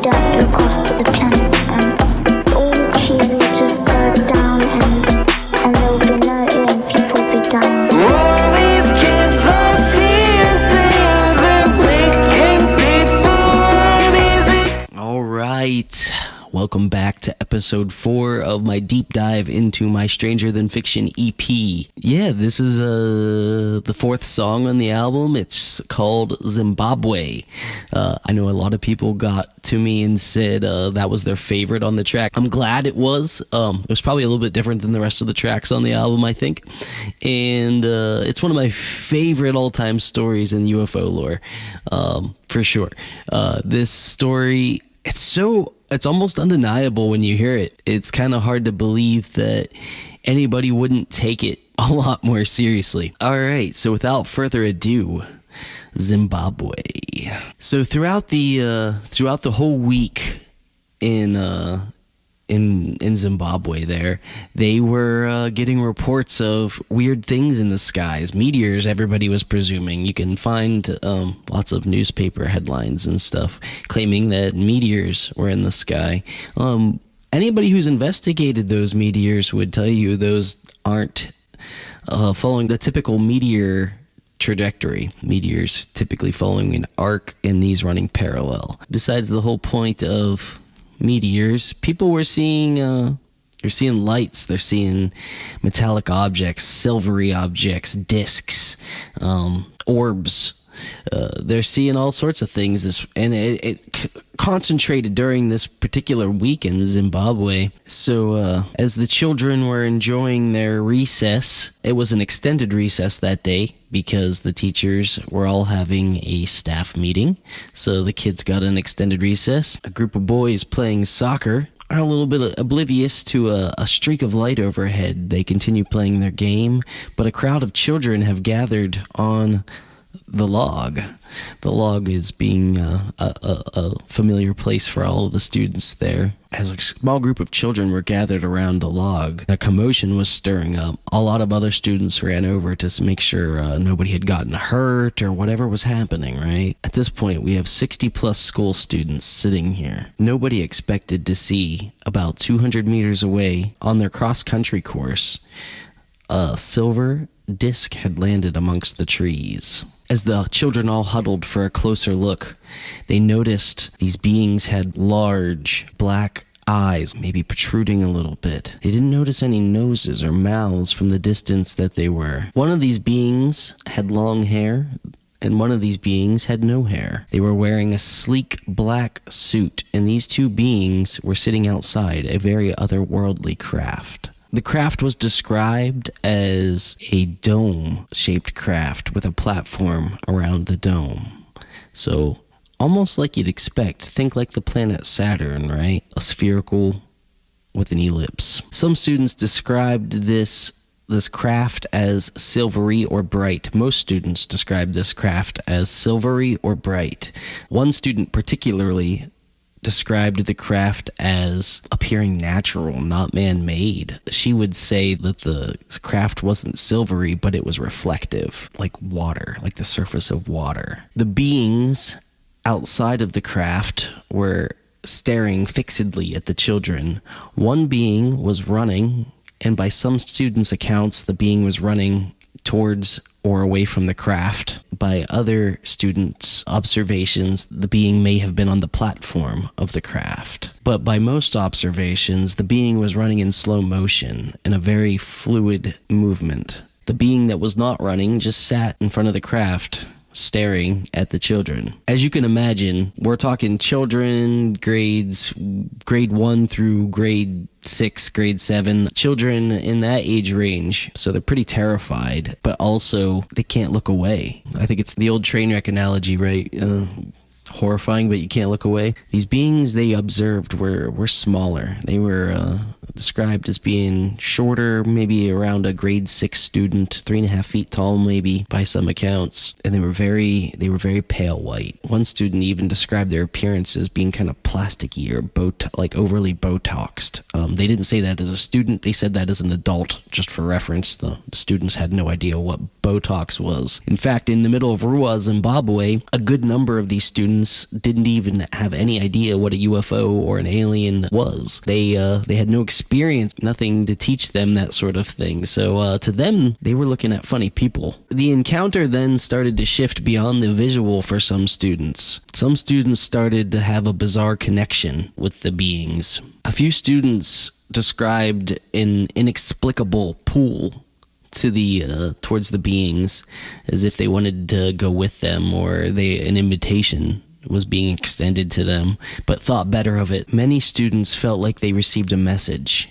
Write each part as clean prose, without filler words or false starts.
don't look after the planet, and all the trees will just go down, and there will be no air, and people will be dying. All these kids are seeing things that making people uneasy. All right. Welcome back to episode 4 of my deep dive into my Stranger Than Fiction EP. Yeah, this is the 4th song on the album. It's called Zimbabwe. I know a lot of people got to me and said that was their favorite on the track. I'm glad it was. It was probably a little bit different than the rest of the tracks on the album, I think. And it's one of my favorite all-time stories in UFO lore, for sure. This story, it's almost undeniable when you hear it. It's kind of hard to believe that anybody wouldn't take it a lot more seriously. All right, so without further ado, Zimbabwe. So throughout the whole week in Zimbabwe there, they were getting reports of weird things in the skies, meteors, everybody was presuming. You can find lots of newspaper headlines and stuff claiming that meteors were in the sky. Anybody who's investigated those meteors would tell you those aren't following the typical meteor trajectory. Meteors typically following an arc and these running parallel. Besides the whole point of meteors, people were seeing they're seeing lights, they're seeing metallic objects, silvery objects, discs, orbs. They're seeing all sorts of things, and it concentrated during this particular week in Zimbabwe. So as the children were enjoying their recess, it was an extended recess that day because the teachers were all having a staff meeting. So the kids got an extended recess. A group of boys playing soccer are a little bit oblivious to a streak of light overhead. They continue playing their game, but a crowd of children have gathered on the log. The log is being a familiar place for all of the students there. As a small group of children were gathered around the log, a commotion was stirring up. A lot of other students ran over to make sure nobody had gotten hurt or whatever was happening, right? At this point, we have 60 plus school students sitting here. Nobody expected to see about 200 meters away on their cross-country course, a silver disc had landed amongst the trees. As the children all huddled for a closer look, they noticed these beings had large black eyes, maybe protruding a little bit. They didn't notice any noses or mouths from the distance that they were. One of these beings had long hair, and one of these beings had no hair. They were wearing a sleek black suit, and these two beings were sitting outside a very otherworldly craft. The craft was described as a dome-shaped craft with a platform around the dome. So, almost like you'd expect. Think like the planet Saturn, right? A spherical with an ellipse. Some students described this craft as silvery or bright. Most students described this craft as silvery or bright. One student particularly described the craft as appearing natural, not man-made. She would say that the craft wasn't silvery, but it was reflective, like water, like the surface of water. The beings outside of the craft were staring fixedly at the children. One being was running, and by some students' accounts, the being was running towards or away from the craft. By other students' observations, the being may have been on the platform of the craft. But by most observations, the being was running in slow motion, in a very fluid movement. The being that was not running just sat in front of the craft, staring at the children. As you can imagine, we're talking children, grade 1 through grade 6, grade 7, children in that age range. So they're pretty terrified, but also they can't look away. I think it's the old train wreck analogy, right? Horrifying, but you can't look away. These beings they observed were smaller. They were described as being shorter, maybe around a grade 6 student, 3.5 feet tall, maybe by some accounts. And they were very pale white. One student even described their appearance as being kind of plasticky or like overly Botoxed. They didn't say that as a student. They said that as an adult, just for reference. The students had no idea what Botox was. In fact, in the middle of Ruwa, Zimbabwe, a good number of these students didn't even have any idea what a UFO or an alien was. They had no experience, nothing to teach them that sort of thing. So to them, they were looking at funny people. The encounter then started to shift beyond the visual for some students. Some students started to have a bizarre connection with the beings. A few students described an inexplicable pull to the towards the beings, as if they wanted to go with them, or an invitation was being extended to them, but thought better of it. Many students felt like they received a message.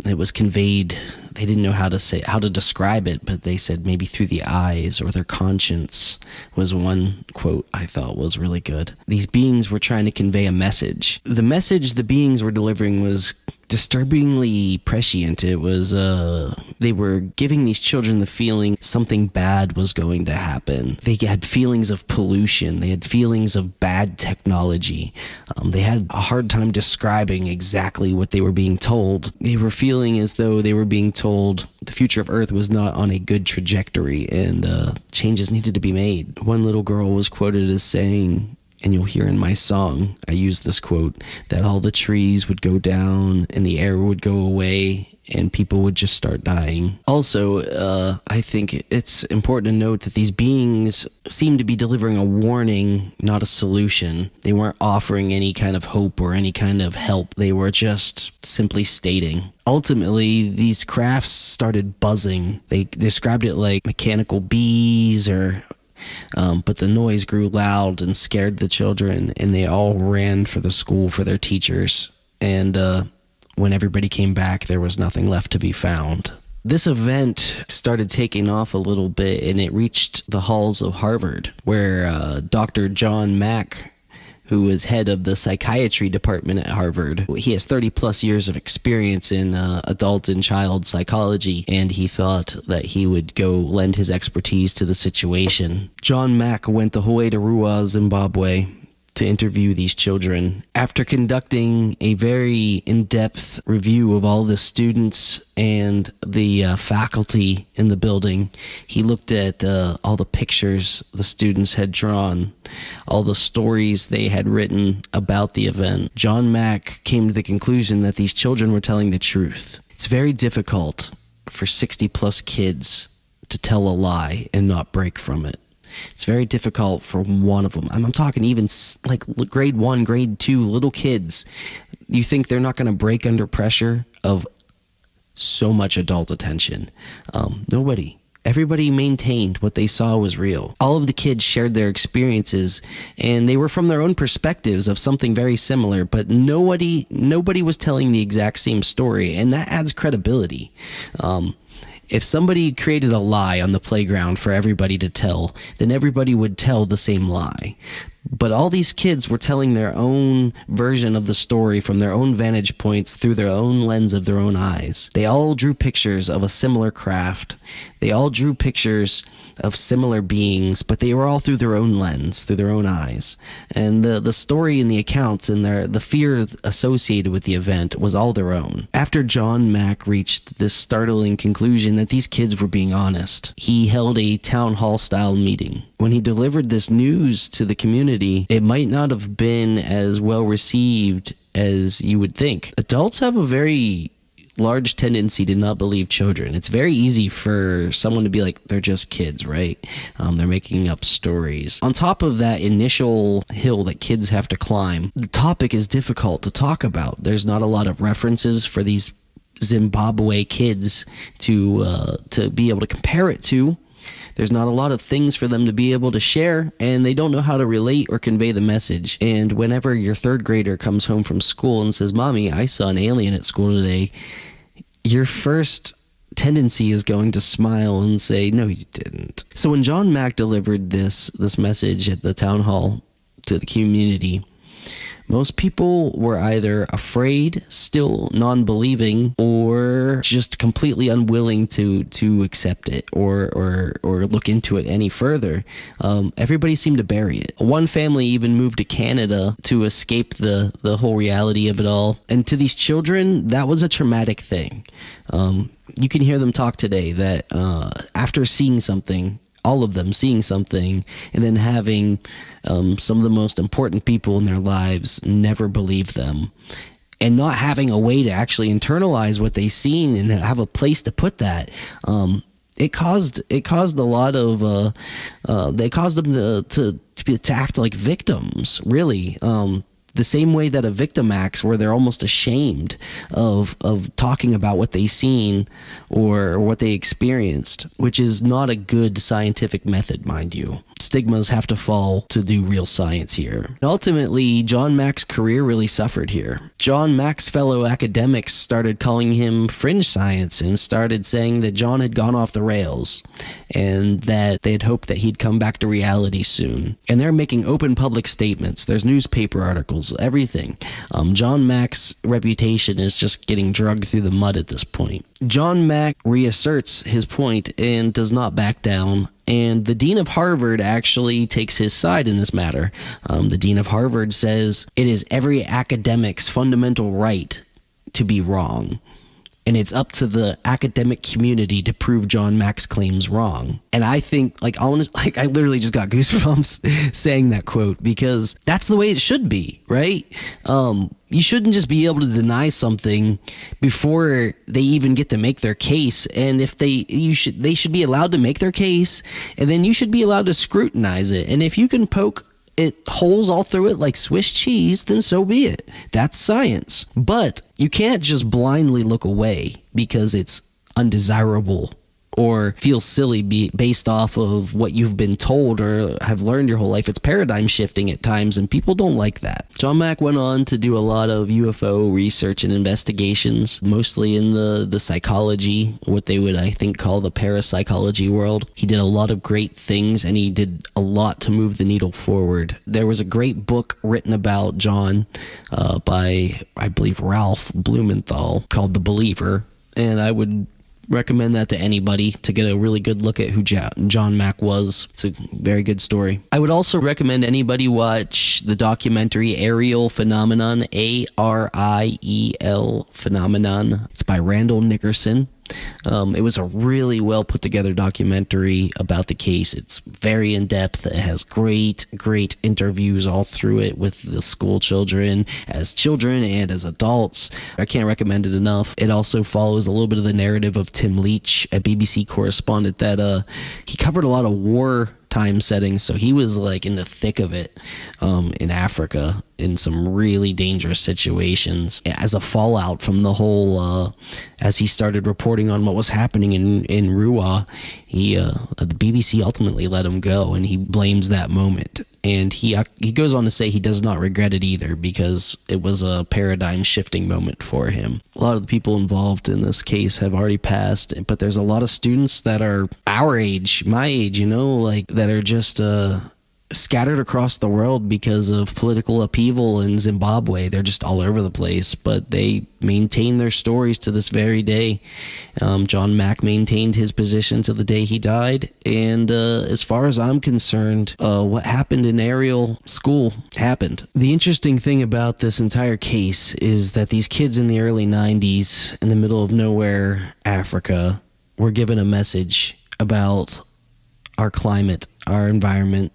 It was conveyed. They didn't know how to describe it, but they said maybe through the eyes or their conscience was one quote I thought was really good. These beings were trying to convey a message. The message the beings were delivering was disturbingly prescient. It was, they were giving these children the feeling something bad was going to happen. They had feelings of pollution. They had feelings of bad technology. They had a hard time describing exactly what they were being told. They were feeling as though they were being told the future of Earth was not on a good trajectory and changes needed to be made. One little girl was quoted as saying, and you'll hear in my song, I use this quote, that all the trees would go down and the air would go away and people would just start dying. Also, I think it's important to note that these beings seem to be delivering a warning, not a solution. They weren't offering any kind of hope or any kind of help. They were just simply stating. Ultimately, these crafts started buzzing. They described it like mechanical bees but the noise grew loud and scared the children, and they all ran for the school for their teachers. And when everybody came back, there was nothing left to be found. This event started taking off a little bit, and it reached the halls of Harvard, where Dr. John Mack, who is head of the psychiatry department at Harvard. He has 30 plus years of experience in adult and child psychology, and he thought that he would go lend his expertise to the situation. John Mack went the whole way to Ruwa, Zimbabwe, to interview these children. After conducting a very in-depth review of all the students and the faculty in the building, he looked at all the pictures the students had drawn, all the stories they had written about the event. John Mack came to the conclusion that these children were telling the truth. It's very difficult for 60 plus kids to tell a lie and not break from it. It's very difficult for one of them. I'm talking even like grade 1, grade 2, little kids. You think they're not going to break under pressure of so much adult attention? Nobody. Everybody maintained what they saw was real. All of the kids shared their experiences, and they were from their own perspectives of something very similar, but nobody was telling the exact same story, and that adds credibility. If somebody created a lie on the playground for everybody to tell, then everybody would tell the same lie. But all these kids were telling their own version of the story from their own vantage points through their own lens of their own eyes. They all drew pictures of a similar craft. They all drew pictures of similar beings, but they were all through their own lens, through their own eyes. And the story and the accounts and the fear associated with the event was all their own. After John Mack reached this startling conclusion that these kids were being honest, he held a town hall style meeting. When he delivered this news to the community, it might not have been as well received as you would think. Adults have a very large tendency to not believe children. It's very easy for someone to be like, they're just kids, right? They're making up stories. On top of that initial hill that kids have to climb, the topic is difficult to talk about. There's not a lot of references for these Zimbabwe kids to be able to compare it to. There's not a lot of things for them to be able to share, and they don't know how to relate or convey the message. And whenever your third grader comes home from school and says, "Mommy, I saw an alien at school today," your first tendency is going to smile and say, "No, you didn't." So when John Mack delivered this message at the town hall to the community, Most people were either afraid, still non-believing, or just completely unwilling to accept it or look into it any further. Everybody seemed to bury it. One family even moved to Canada to escape the whole reality of it all. And to these children, that was a traumatic thing. You can hear them talk today that after seeing something, all of them seeing something, and then having some of the most important people in their lives never believe them, and not having a way to actually internalize what they've seen and have a place to put that, it caused a lot of they caused them to act like victims, really. The same way that a victim acts, where they're almost ashamed of talking about what they've seen or what they experienced, which is not a good scientific method, mind you. Stigmas have to fall to do real science here. And ultimately, John Mack's career really suffered here. John Mack's fellow academics started calling him fringe science and started saying that John had gone off the rails and that they had hoped that he'd come back to reality soon. And they're making open public statements. There's newspaper articles, everything. John Mack's reputation is just getting dragged through the mud at this point. John Mack reasserts his point and does not back down. And the dean of Harvard actually takes his side in this matter. The dean of Harvard says it is every academic's fundamental right to be wrong, and it's up to the academic community to prove John Mack's claims wrong. And I think, I literally just got goosebumps saying that quote, because that's the way it should be, right? You shouldn't just be able to deny something before they even get to make their case. And if they should be allowed to make their case, and then you should be allowed to scrutinize it. And if you can poke holes all through it like Swiss cheese, then so be it. That's science. But you can't just blindly look away because it's undesirable or feel silly based off of what you've been told or have learned your whole life. It's paradigm shifting at times, and people don't like that. John Mack went on to do a lot of UFO research and investigations, mostly in the psychology, what they would, I think, call the parapsychology world. He did a lot of great things, and he did a lot to move the needle forward. There was a great book written about John by, I believe, Ralph Blumenthal, called The Believer, and I would recommend that to anybody to get a really good look at who John Mack was. It's a very good story. I would also recommend anybody watch the documentary Ariel Phenomenon, Ariel Phenomenon. It's by Randall Nickerson. It was a really well put together documentary about the case. It's very in depth. It has great interviews all through it with the school children and as adults. I can't recommend it enough. It also follows a little bit of the narrative of Tim Leach, a BBC correspondent that he covered a lot of wartime settings, so he was in the thick of it in Africa in some really dangerous situations as a fallout from the whole as he started reporting on what was happening in Ruwa. The BBC ultimately let him go, and he blames that moment, and he goes on to say he does not regret it either, because it was a paradigm shifting moment for him. A lot of the people involved in this case have already passed, but there's a lot of students that are our age, my age, that are just scattered across the world because of political upheaval in Zimbabwe. They're just all over the place, but they maintain their stories to this very day. John Mack maintained his position to the day he died, and as far as I'm concerned, what happened in Ariel School happened. The interesting thing about this entire case is that these kids in the early 90s in the middle of nowhere, Africa, were given a message about our climate, our environment,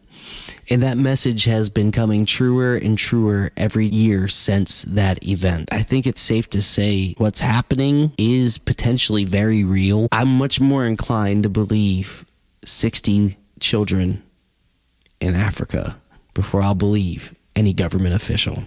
and that message has been coming truer and truer every year since that event. I think it's safe to say what's happening is potentially very real. I'm much more inclined to believe 60 children in Africa before I'll believe any government official.